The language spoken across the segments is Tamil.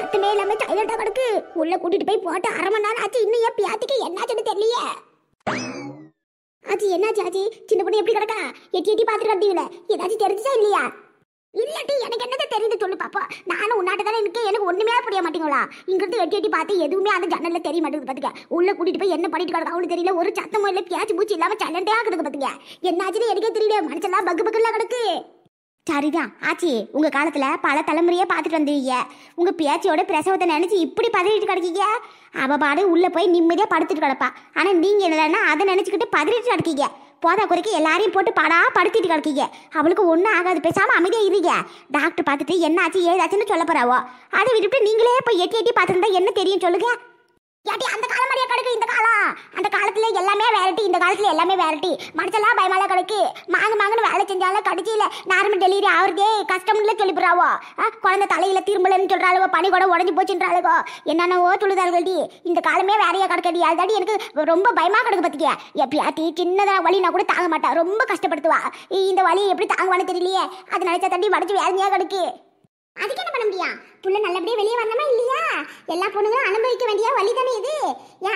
சத்தமே இல்லாம சைலண்டா கிடக்கு. உள்ள கூட்டிட்டு போய் போட்டு 1/2 மணி நேரம் ஆச்சு. இன்னும் என் பியாத்திக்கு என்னாச்சுன்னு தெரியலையே. ஆச்சு என்னாச்சு ஆச்சு? சின்ன பொண்ணு எப்படி கிடக்கா? எட்டி எட்டி பாத்துட்டு கட்டிவில ஏதாச்சும் தெரிஞ்சுச்சா இல்லையா? இல்லாட்டி எனக்கு என்னது தெரியுது சொல்லு பாப்பா. நானும் உன்னாட்ட தானே எனக்கு ஒண்ணுமே புரிய மாட்டீங்களா? இங்கிருந்து எட்டி எட்டி பார்த்து எதுவுமே அந்த ஜன்னல்ல தெரிய மாட்டேங்குது பாத்துக்க. உள்ள கூட்டிட்டு போய் என்ன பண்ணிட்டு கிடக்கு அவளுக்கு தெரியல. ஒரு சத்தமும் இல்ல, பேச்சு பூச்சி இல்லாம சைலண்டா கிடக்கு பாத்துக்க. என்னாச்சுன்னு எனக்கே தெரியல. மனுஷெல்லாம் பக்கு பக்குலாம் கிடக்கு. சரிதான் ஆச்சி, உங்க காலத்துல பல தலைமுறையே பார்த்துட்டு வந்தீங்க. உங்க பேச்சியோட பிரசவத்தை நினைச்சு இப்படி பதறிட்டு கிடக்கீங்க. அவ பாடு உள்ள போய் நிம்மதியா படுத்துட்டு கிடப்பா. ஆனா நீங்க என்னன்னா அதை நினைச்சுக்கிட்டு பதறிட்டு கிடக்கீங்க. போதா குறைக்கு எல்லாரையும் போட்டு படுத்திட்டு கிடக்கீங்க. அவளுக்கு ஒன்றும் ஆகாது, பேசாம அமைதியா இருங்க. டாக்டர் பார்த்துட்டு என்ன ஆச்சு ஏதாச்சுன்னு சொல்ல போறாவோ. அதை விட்டுட்டு நீங்களே போய் எட்டி எட்டி பார்த்துருந்தா என்ன தெரியும் சொல்லுங்க. ஏட்டி அந்த காலம் மாதிரியா கிடக்கு இந்த காலம்? அந்த காலத்துல எல்லாமே வேரட்டி, இந்த காலத்துல எல்லாமே வேரட்டி. மனுஷெல்லாம் பயமால கிடக்கு. மாங்கன்னு வேலை செஞ்சாலும் கடைசியில நார்மல் டெலிவரி ஆகுறதே கஷ்டம்ல சொல்லிப்படுறாவோ. குழந்தை தலையில திரும்பலன்னு சொல்றாளுவோ, பனி கூட உடஞ்சி போச்சுன்றாளுவோ, என்னென்னவோ சொல்லுதாருகள்டி. இந்த காலமே வேறையா கிடக்கடி. அதுதாடி எனக்கு ரொம்ப பயமா கிடக்கு பத்திக்க. எப்பயாட்டி சின்னதாக வலினா கூட தாங்க மாட்டா, ரொம்ப கஷ்டப்படுத்துவா. இந்த வலியை எப்படி தாங்குவான்னு தெரியலையே. அது நினைச்சா தண்டி வடிச்சு வேதனையா கிடக்கு. அதுக்கு என்ன பண்ண முடியும்? புள்ள நல்லபடியா வெளியே வரணுமா இல்லையா? எல்லா பொண்ணுங்களும் அனுபவிக்க வேண்டிய வழி தானே இது.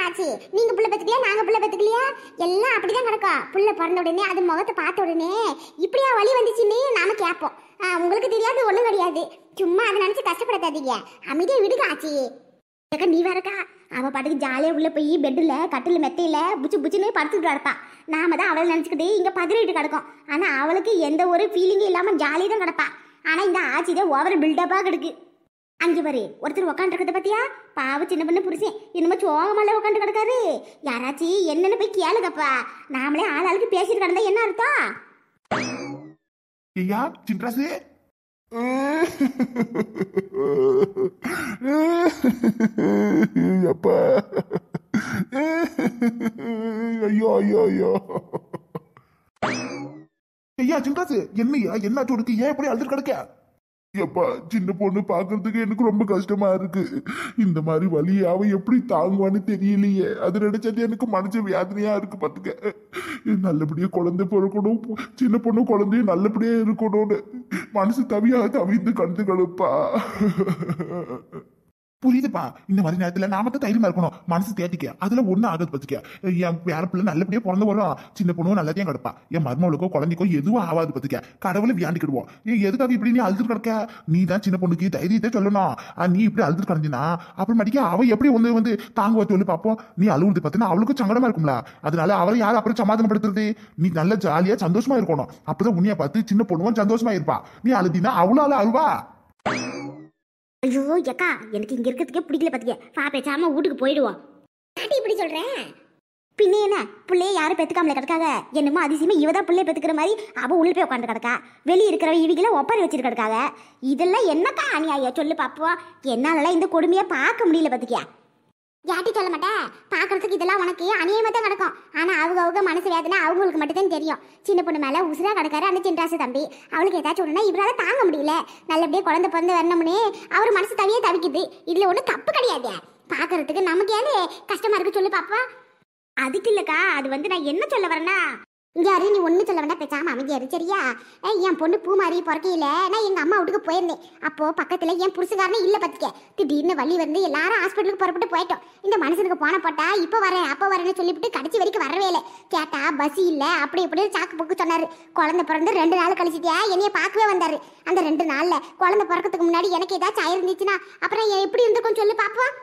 ஆச்சு நீங்க புள்ள பெத்துக்கலையா, நாங்க புள்ள பெத்துக்கலையா, எல்லாம் அப்படிதான் கிடக்கும். புள்ள பிறந்த உடனே அது முகத்தை பார்த்த உடனே இப்படியா வழி வந்துச்சுன்னு நாம கேட்போம். உங்களுக்கு தெரியாது ஒண்ணும் கிடையாது. சும்மா அதை நினைச்சு கஷ்டப்படுத்தாதீங்க. அமைதியா விடுங்க ஆச்சி. நீ வேறக்கா அவ பாட்டுக்கு ஜாலியா உள்ள போய் பெட்ல கட்டில மெத்தையில புச்சு புச்சுன்னு படுத்துட்டு கிடப்பா. நாம தான் அவளை நினைச்சுக்கிட்டு இங்க பதறிட்டு கிடக்கும். ஆனா அவளுக்கு எந்த ஒரு ஃபீலிங்கும் இல்லாம ஜாலியா தான் கிடப்பா. ஆனா இந்த ஆச்சிதான் ஓவர் பில்டப்பா கிடக்கு. அங்கே பாரு ஒருத்தர் உக்காண்டு இருக்கிறத பத்தியா? பாவ சின்ன பண்ண புருஷன் என்னமோ சோகமால உக்காண்டு கிடக்காரு. யாராச்சி என்னன்னு போய் கேளுங்கப்பா. நாமளே ஆளுக்கு பேசிட்டு கிடந்தா என்ன அர்த்தம்? ஐயா சின்ராசு, அப்பா ஐயோ ஐயோ ஐயோ. ஐயா சின்ராசு, என்னையா என்னாச்சு உனக்கு? ஏன் எப்படி அழுது கிடக்க? எப்பா சின்ன பொண்ணு பாக்குறதுக்கு எனக்கு ரொம்ப கஷ்டமா இருக்கு. இந்த மாதிரி வலியை அவ எப்படி தாங்குவான்னு தெரியலையே. அது நினைச்சது எனக்கு மனசு வேதனையா இருக்கு பாத்துக்க. நல்லபடியா குழந்தை பிறக்கணும், சின்ன பொண்ணு குழந்தையும் நல்லபடியா இருக்கணும்னு மனசு தவிந்து கண்டு கடுப்பா. புரியுதுப்பா. இந்த மாதிரி நேரத்துல நாம தான் தைரியமா இருக்கணும். மனசு தேட்டிக்க, அதுல ஒண்ணு ஆகுது பத்துக்க. என் வேற பிள்ளை நல்லபடியா பிறந்து வரும், சின்ன பொண்ணும் நல்லதையும் கிடப்பா. என் மருமகளுக்கோ குழந்தைக்கோ எதுவும் ஆகாது பத்துக்க. கடவுளை வியாண்டிக்கிடுவோம். எதுக்காக இப்படி நீ அழுது கிடக்க? நீ தான் சின்ன பொண்ணுக்கு தைரியத்தை சொல்லணும். நீ இப்படி அழுது கிடந்தினா அப்புறமேட்டிக்க அவ எப்படி வந்து தாங்குவா சொல்லி பார்ப்போம். நீ அழுவுறது பார்த்தீங்கன்னா அவளுக்கும் சங்கடமா இருக்கும்ல. அதனால அவளை யாரும் அப்புறம் சமாதானப்படுத்துறது? நீ நல்ல ஜாலியா சந்தோஷமா இருக்கணும். அப்பதான் உன்னைய பார்த்து சின்ன பொண்ணுவும் சந்தோஷமா இருப்பா. நீ அழுதினா அவளால அழுவா. ஐயோ எக்கா, எனக்கு இங்க இருக்கிறதுக்கே பிடிக்கல பாத்துக்க. பா பேசாம வீட்டுக்கு போயிடுவோம். இப்படி சொல்றேன் பின்ன என்ன? பிள்ளைய யாரும் பெத்துக்காமல கிடக்காங்க. என்னமோ அதிசயமா இவதான் பிள்ளைய பெத்துக்கிற மாதிரி அவ உள்ள போய் உட்காந்து கிடக்கா. வெளியே இருக்கிற இவிகளை ஒப்பாரி வச்சிட்டு கிடக்காங்க. இதெல்லாம் என்னக்கா அநியாயம் சொல்லு பாப்போம். என்னாலலாம் இந்த கொடுமையை பார்க்க முடியல பாத்துக்கியா. யாட்டி சொல்ல மாட்டேன். பாக்குறதுக்கு இதெல்லாம் உனக்கு அநியாயமா தான் கிடக்கும். ஆனா அவங்க மனசு வேதனை அவங்களுக்கு மட்டும்தான் தெரியும். சின்ன பொண்ணு மேல உசுரா கிடக்காரு அந்த சின்ராசு தம்பி. அவளுக்கு ஏதாச்சும் ஒண்ணுனா இவரால தாங்க முடியல. நல்லபடியா குழந்தை பிறந்து வரணும்னு அவர் மனசு தவிக்குது. இதுல ஒண்ணு தப்பு கிடையாது. பாக்குறதுக்கு நமக்கு ஏது கஷ்டமா இருக்கு சொல்லு பாப்பா. அதுக்கு இல்லக்கா, அது நான் என்ன சொல்ல வரேன்னா, யாரு நீ ஒண்ணு சொல்ல வேண்டாம், பேசாம அமைதியாரு சரியா? என் பொண்ணு பூ மாறி பிறக்கையில நான் எங்க அம்மா வீட்டுக்கு போயிருந்தேன். அப்போ பக்கத்துல என் புருஷகாரனே இல்ல பத்திக்க. திடீர்னு வலி வந்து எல்லாரும் ஹாஸ்பிட்டலுக்கு புறப்பட்டு போயிட்டோம். இந்த மனுஷனுக்கு போன போட்டா இப்ப வரேன் அப்ப வரேன்னு சொல்லிவிட்டு கடைசி வரைக்கும் வரவே இல்லை. கேட்டா பஸ் இல்ல அப்படி இப்படி சாக்கு போக்கு சொன்னாரு. குழந்தை பிறந்து 2 நாள் கழிச்சுட்டியா என்னைய பார்க்கவே வந்தாரு. அந்த 2 நாள்ல குழந்தை பிறக்கிறதுக்கு முன்னாடி எனக்கு ஏதாச்சும் ஆயிருந்துச்சுன்னா அப்புறம் எப்படி இருந்திருக்கும் சொல்லு பாப்போம்.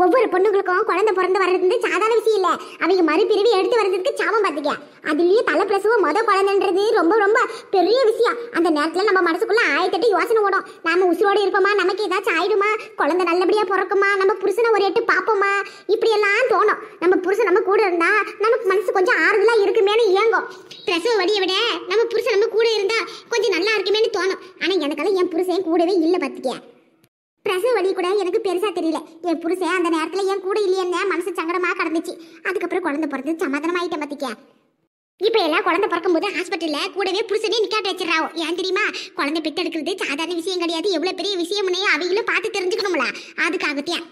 ஒவ்வொரு பொண்ணுங்களுக்கும் குழந்தை பிறந்து வர்றது சாதாரண விஷயம் இல்ல. அவங்க மறுபிறவி எடுத்து வர்றதுக்கு சாபம் பாத்துக்க. அதுலயே தலை பிரசவம் குழந்தைன்றது ரொம்ப ரொம்ப பெரிய விஷயம். அந்த நேரத்துல நம்ம மனசுக்குள்ள 1008 யோசனை ஓடும். நாம உசுரோடு இருப்போமா, நமக்கு ஏதாச்சும் ஆயிடுமா, குழந்தை நல்லபடியா பிறக்குமா, நம்ம புருஷனை ஒரு எட்டு பாப்போமா, இப்படி எல்லாம் தோணும். நம்ம புருஷன் நம்ம கூட இருந்தா நமக்கு மனசு கொஞ்சம் ஆறுதலா இருக்குமேனு இயங்கும். பிரசவ வடியை விட நம்ம புருஷன் நம்ம கூட இருந்தா கொஞ்சம் நல்லா இருக்குமேனு தோணும். ஆனா எனக்கெல்லாம் என் புருஷன் கூடவே இல்ல பாத்துக்க. பிரசவ வலி கூட எனக்கு பெருசா தெரியல. என் புருஷன் அந்த நேரத்துல என் கூட இல்லையன்னு மனசு சங்கடமா கடந்துச்சு. அதுக்கப்புறம் குழந்தை பிறந்து சமாதானம் ஆயிட்டேன் பாத்திக்க. இப்ப எல்லாம் குழந்தை பிறக்கும் போது ஹாஸ்பிட்டல்ல கூடவே புருஷனே நிக்காட்ட வச்சிடறாவோ. ஏன் தெரியுமா? குழந்தை பெற்றெடுக்கிறது சாதாரண விஷயம் கிடையாது. எவ்வளவு பெரிய விஷயம்னே அவங்களும் பார்த்து தெரிஞ்சுக்கணும்ல. அதுக்காகத்தான்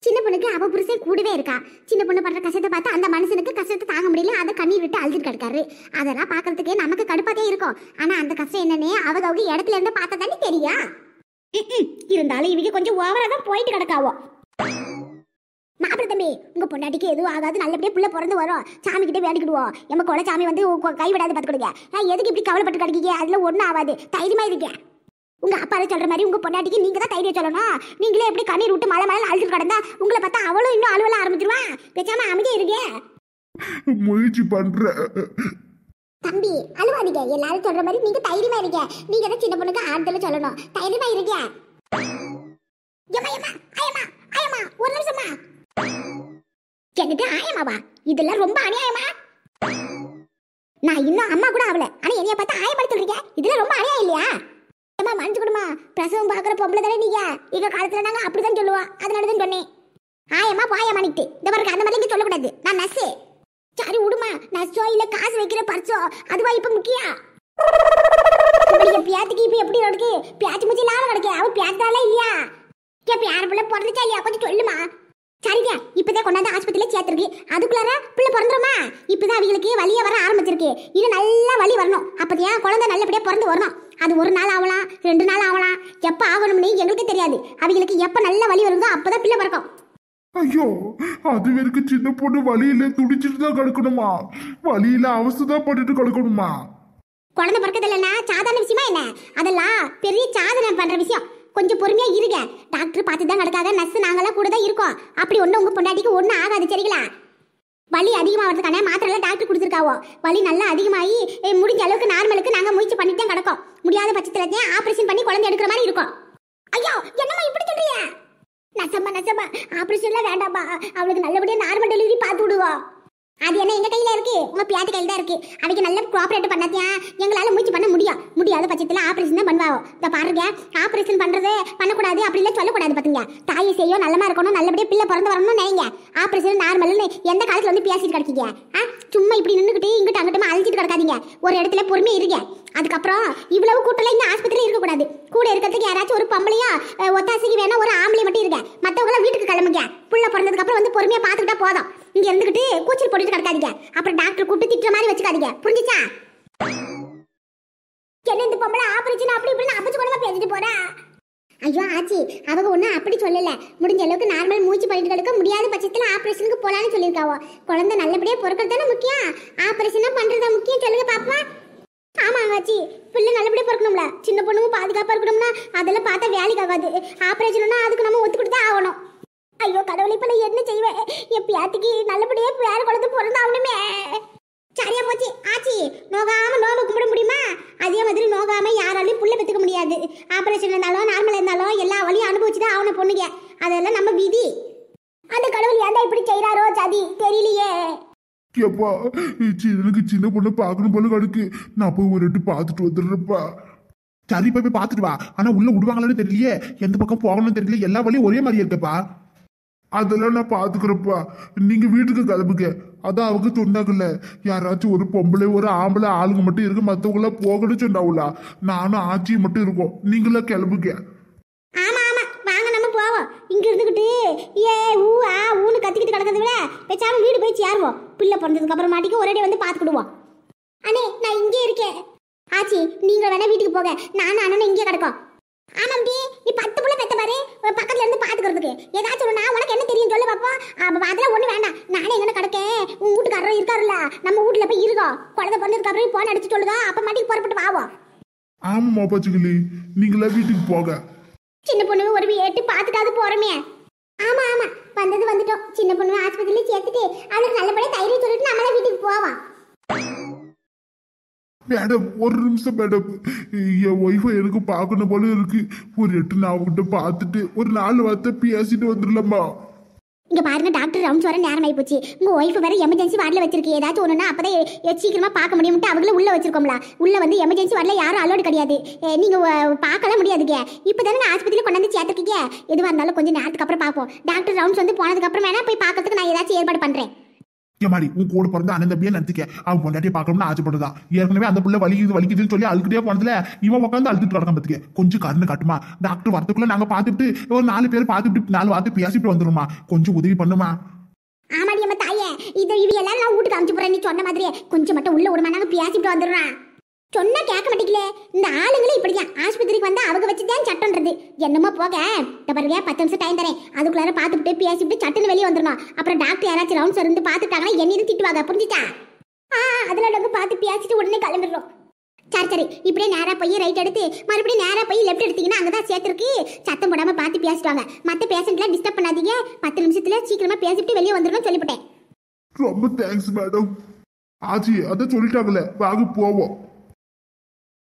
சின்ன பொண்ணுக்கு அவ புருஷன் கூடவே இருக்கா. சின்ன பொண்ணு பண்ற கஷ்டத்தை பார்த்து அந்த மனுஷனுக்கு கஷ்டத்தை தாங்க முடியல. அதை கண்ணீர் விட்டு அழுது கிடக்காரு. அதெல்லாம் பாக்குறதுக்கு நமக்கு கடுப்பாதே இருக்கும். ஆனா அந்த கஷ்டம் என்னன்னு அவங்க இடத்துல இருந்து பார்த்தா தானே தெரியும். இருந்தாலும் இவங்க கொஞ்சம் ஓவரா தான் போயிட்டு கிடக்காவோ. மாப்பிள்ள தம்பி, உங்க பொண்டாட்டிக்கு எதுவும் ஆகாது, நல்லபடியா புள்ள பிறந்து வரும், சாமி கிட்ட வேண்டிக்கிடுவோம். எம்ம கொலை சாமி வந்து கைவிடாது பாத்துக்கிடுங்க. எதுக்கு இப்படி கவலைப்பட்டு கிடக்கீங்க? அதுல ஒண்ணும் ஆகாது, தைரியமா இருக்க. உங்க அப்பாவை சொல்ற மாதிரி உங்க பொண்டாட்டிக்கு நீங்க தான் தைரியம் சொல்லணும். நீங்களே எப்படி கண்ணீர் விட்டு மழை மழை அழுது கிடந்தா உங்களை பார்த்தா அவளும் இன்னும் அழுவல ஆரம்பிச்சிருவா. பேசாம அமைதியா இருக்க. முயற்சி பண்ற தம்பி அழுவாதீங்க, எல்லாரும் சொல்ற மாதிரி நீங்க தைரியமா இருக்க. நீங்க தான் சின்ன பொண்ணுக்கு ஆறுதல சொல்லணும், தைரியமா இருக்க. ஒரு நிமிஷமா என்னது ஆயமாவா? இதெல்லாம் ரொம்ப அநியாயமா? நான் இன்னும் அம்மா கூட ஆகல, ஆனா என்னைய பார்த்தா ஆயமா சொல்றீங்க? இதெல்லாம் ரொம்ப அநியாயம் இல்லையா? ஏமா மன்னிச்சு கொடுமா, பிரசவம் பாக்குற பொம்பளை தானே நீங்க. எங்க காலத்துல நாங்க அப்படிதான் சொல்லுவோம், அதனாலதான் சொன்னேன். ஆயமா பாயமா நிட்டு இந்த மாதிரி அந்த மாதிரி சொல்லக்கூடாது. நான் நர்ஸு. சரி விடுமா, நர்ஸோ இல்ல காசு வைக்கிற பர்சோ அதுவா இப்ப முக்கியம்? பியாத்துக்கு இப்ப எப்படி இருக்கு? பியாச்சு முச்சி லாபம் கிடைக்க அவ பியாத்தால இல்லையா? என் பியார பிள்ளை பிறந்துச்சா இல்லையா கொஞ்சம் சொல்லுமா. சரிங்க, இப்பதான் கொண்டாந்து ஆஸ்பத்திரியில சேர்த்திருக்கு, அதுக்குள்ளார பிள்ளை பிறந்துருமா? இப்பதான் அவங்களுக்கு வலியா வர ஆரம்பிச்சிருக்கு. இன்னும் நல்லா வலி வரணும், அப்பதான் குழந்தை நல்லபடியா பிறந்து வரணும். அது ஒரு நாள் ஆகலாம், 2 நாள் ஆகலாம், எப்ப ஆகணும்னு எங்களுக்கு தெரியாது. அவங்களுக்கு எப்ப நல்ல வலி வருதோ அப்பதான் பிள்ளை பிறக்கும். ஐயோ, அது வரைக்கும் சின்ன பொண்ணு வலியில துடிச்சிட்டு தான் கிடக்கணுமா? வலியில அவசதான் பண்ணிட்டு கிடக்கணுமா? குழந்தை பிறக்கதில்லைன்னா சாதாரண விஷயமா என்ன? அதெல்லாம் பெரிய சாதனை பண்ற விஷயம். கொஞ்சம் பொறுமையா இருங்க, டாக்டர் பார்த்து தான் நடக்காத, நர்ஸ் நாங்களாம் கூட தான் இருக்கோம். அப்படி ஒண்ணு உங்க பொண்டாட்டிக்கு ஒன்றும் ஆகாது, சரிங்களா? வலி அதிகமாகிறதுக்கான மாத்திரை எல்லாம் டாக்டர் கொடுத்துருக்காவோ. வலி நல்லா அதிகமாகி முடிஞ்ச அளவுக்கு நார்மலுக்கு நாங்க முயற்சி பண்ணிட்டு தான் கிடக்கோம். முடியாத பட்சத்துல ஆபரேஷன் பண்ணி குழந்தை எடுக்கிற மாதிரி இருக்கும். ஐயோ என்னம்மா இப்படி சொல்றீங்க? நசமா ஆபரேஷன்லாம் வேண்டாம்பா, அவளுக்கு நல்லபடியா நார்மல் டெலிவரி பார்த்து விடுவோம். அது என்ன எங்க கையில இருக்கு? உங்க பியாத்து கையில தான் இருக்கு. அவங்க நல்ல கோஆபரேட் பண்ணாத்தியா எங்களால முயற்சி பண்ண முடியாத பட்சத்துல ஆபரேஷன் தான் பண்ணுவாங்க. இந்த பாருங்க, ஆபரேஷன் பண்றதே பண்ணக்கூடாது அப்படிலாம் சொல்லக்கூடாது பாத்தீங்க. தாயை செய்யோ நல்லமா இருக்கணும், நல்லபடியா பிள்ளை பிறந்து வரணும்னு நினைங்க. ஆபரேஷன் நார்மல்னு எந்த காலத்துல வந்து பேசிட்டு கிடக்கீங்க? சும்மா இப்படி நின்றுக்கிட்டு இங்கிட்ட அங்கிட்டமா அழிச்சிட்டு கிடக்காதீங்க. ஒரு இடத்துல பொறுமையா இருங்க. அதுக்கப்புறம் இவ்வளவு கூட்டல இந்த ஆஸ்பத்திரியில இருக்க கூடாது. கூட இருக்கிறதுக்கு யாராச்சும் ஒரு பொம்பளையா ஒத்தாசைக்கு வேணா ஒரு ஆம்பளை மட்டும் இருங்க. மத்தவங்க வீட்டுக்கு கிளம்புங்க. புள்ள பிறந்ததுக்கு அப்புறம் வந்து பொறுமையா பாத்துக்கிட்டா போதும். இங்க இருந்துகிட்டு கூச்சல் போட்டுட்டு கிடக்காதீங்க. அப்புறம் டாக்டர் கூப்பிட்டு திட்டுற மாதிரி வச்சுக்காதீங்க, புரிஞ்சுச்சா? என்ன இந்த பொம்பளை ஆபரேஷன் அப்படி இப்படின்னு அப்பச்சு கூடமா பேசிட்டு போறா? ஐயோ ஆச்சி, அவங்க ஒன்றும் அப்படி சொல்லல. முடிஞ்ச அளவுக்கு நார்மல் மூச்சு பண்ணிட்டு கிடக்க, முடியாத பட்சத்தில் ஆபரேஷனுக்கு போலான்னு சொல்லியிருக்காவோ. குழந்தை நல்லபடியா பிறக்கிறது தானே முக்கியம், ஆபரேஷனா பண்றதா முக்கியம்? சொல்லுங்க பாப்பா. ஆமாங்க ஆச்சி, பிள்ளை நல்லபடியா பிறக்கணும்ல, சின்ன பொண்ணுங்க பாதுகாப்பா இருக்கணும்னா அதெல்லாம் பார்த்தா வேலைக்கு ஆகாது. ஆபரேஷன்னா அதுக்கு நம்ம ஒத்துக்கிட்டு தான் ஆகணும். ஐயோ கடவுளை, இப்ப நான் என்ன செய்வேன்? என் பியாத்துக்கு நல்லபடியா வேற குழந்தை பிறந்தாகணுமே. சரியா போச்சு ஆச்சி, நோகாம நோம்பு கும்பிட முடியுமா? அதே மாதிரி நோகாம யாராலையும் புள்ள பெற்றுக்க முடியாது. ஆபரேஷன் இருந்தாலும் நார்மல் இருந்தாலும் எல்லா வழியும் அனுபவிச்சுதான் ஆகணும் பொண்ணுங்க. அதெல்லாம் நம்ம விதி. அந்த கடவுள் ஏன்டா இப்படி செய்யறாரோ சதி தெரியலையே. எப்பா, எனக்கு சின்ன பொண்ணு பாக்கணும் போல கிடக்கு. நான் போய் ஒரு எட்டு பாத்துட்டு வந்துடுறப்பா. சரி போய் பாத்துட்டு வா. ஆனா உள்ள விடுவாங்களான்னு தெரியலையே, எந்த பக்கம் போகணும்னு தெரியல, எல்லா வழியும் ஒரே மாதிரி இருக்கப்பா. அதெல்லாம் நான் பாத்துக்கிறப்பா, நீங்க வீட்டுக்கு கிளம்புங்க. அதான் அவங்க சொன்னாங்கல்ல, யாராச்சும் ஒரு பொம்பளை ஒரு ஆம்பளை ஆளுங்க மட்டும் இருக்கு, மத்தவங்கள போகணும்னு சொன்னாவுல. நானும் ஆச்சியும் மட்டும் இருக்கோம், நீங்களாம் கிளம்புங்க. ஆமா ஆமா, வாங்க நம்ம போவோம். இங்க இருந்துகிட்டு ஏ ஊ ஆ ஊன்னு கத்திக்கிட்டு கிடக்கிறத விட பேசாம வீடு போய் சேருவோம். பிள்ளை பிறந்ததுக்கு அப்புறம் மாட்டிக்கு ஒரே வந்து பாத்துக்கிடுவோம். அண்ணே நான் இங்கே இருக்கேன். ஆச்சி நீங்க வேணா வீட்டுக்கு போக, நானும் அண்ணனும் இங்கே கிடக்கோம். ஆமாம்டி, நீ 10 புள்ள பெத்த பாரு, பக்கத்துல இருந்து பாத்துக்கிறதுக்கு. ஏதாச்சும் நான் உனக்கு என்ன தெரியும் சொல்லு பாப்போம். அதெல்லாம் ஒண்ணு வேண்டாம், நானே எங்க கிடக்கேன். உன் வீட்டுக்காரரும் இருக்காருல்ல, நம்ம வீட்டுல போய் இருக்கோம். குழந்தை பிறந்ததுக்கு அப்புறம் போன் அடிச்சு சொல்லுதா, அப்ப மாட்டிக்கு புறப்பட்டு வாவோம். ஆமா பச்சுக்கிளி, நீங்களா வீட்டுக்கு போக. சின்ன பொண்ணு ஒரு ஏட்டு பாத்துட்டாது போறமே. ஆமா ஆமா, வந்தது வந்துட்டோம். சின்ன பொண்ணு ஆஸ்பத்திரியில சேர்த்துட்டு அதுக்கு நல்லபடியா தைரியம் சொல்லிட்டு நம்மள வீட்டுக்கு போவோம். மேடம் ஒரு நிமிஷம் மேடம், என் ஒய்ஃபை எனக்கு பார்க்கணும் போல இருக்கு. ஒரு எட்டு நான் அவங்ககிட்ட பார்த்துட்டு ஒரு 4 வார்த்தை பேசிட்டு வந்துடலாமா? இங்க பாருங்க, டாக்டர் ரவுண்ட்ஸ் வர நேரம் ஆகி போச்சு. உங்க ஒய்ஃப் வேற எமர்ஜென்சி வார்டில் வச்சிருக்கு. ஏதாச்சும் ஒண்ணுன்னா அப்பதான் சீக்கிரமா பார்க்க முடியும்ட்டு அவங்கள உள்ள வச்சிருக்கோம்ல. உள்ள வந்து எமர்ஜென்சி வார்டில் யாரும் அலோடு கிடையாது. நீங்க பார்க்கலாம் முடியாதுங்க. இப்பதானே ஆஸ்பத்திரியில கொண்டாந்து சேர்த்துருக்கீங்க. எதுவாக இருந்தாலும் கொஞ்சம் நேரத்துக்கு அப்புறம் பார்ப்போம். டாக்டர் ரவுண்ட்ஸ் வந்து போனதுக்கு அப்புறம் வேணா போய் பார்க்கறதுக்கு நான் ஏதாச்சும் ஏற்பாடு பண்றேன். ஏமாடி உன் கூட பிறந்த அண்ணன் தம்பியை நினைக்க அவன் பொண்டாட்டியை பார்க்கணும்னு ஆசைப்படுதான். ஏற்கனவே அந்த பிள்ளை வலிக்குதுன்னு சொல்லி அழுக்கிட்டே போனதுல இவன் உட்காந்து அழுத்துட்டு கிடக்க பத்துக்க. கொஞ்சம் கருணை காட்டுமா? டாக்டர் வரத்துக்குள்ள நாங்க பார்த்துட்டு ஒரு 4 பேர் பார்த்துட்டு 4 வார்த்தை பேசிட்டு வந்துருமா? கொஞ்சம் உதவி பண்ணுமா? ஆமாடி அம்மா தாயே, இது எல்லாரும் நான் வீட்டுக்கு அனுப்பிச்சு போறேன். நீ சொன்ன மாதிரியே கொஞ்சம் மட்டும் உள்ள விடுமா, நாங்க பேசிட்டு வந்துடுறோம். சொன்னா கேட்க மாட்டீங்களே. இந்த ஆளுங்களே இப்படிதான். ஆஸ்பத்திரிக்கு வந்தா அவங்க வச்சுதான் சட்டம்ன்றது. என்னமோ போக. இந்த பாருங்க 10 நிமிஷம் டைம் தரேன். அதுக்குள்ளார பார்த்துட்டு பேசிட்டு சட்டுன்னு வெளியே வந்துடணும். அப்புறம் டாக்டர் யாராச்சும் ரவுண்ட்ஸ் இருந்து பார்த்துட்டாங்கன்னா என்னையும் திட்டுவாங்க. புரிஞ்சுச்சா? அதில் நாங்கள் பார்த்து பேசிட்டு உடனே கிளம்பிடுறோம். சரி இப்படியே நேராக போய் ரைட் எடுத்து மறுபடியும் நேராக போய் லெஃப்ட் எடுத்தீங்கன்னா அங்கே தான் சேர்த்துருக்கு. சத்தம் போடாமல் பார்த்து பேசிட்டு வாங்க. மற்ற பேஷண்ட்லாம் டிஸ்டர்ப் பண்ணாதீங்க. 10 நிமிஷத்துல சீக்கிரமா பேசிட்டு வெளியே வந்துடணும் சொல்லிவிட்டேன். ரொம்ப தேங்க்ஸ் மேடம். ஆச்சி அதை சொல்லிட்டாங்கல்ல, வாங்க போவோம்.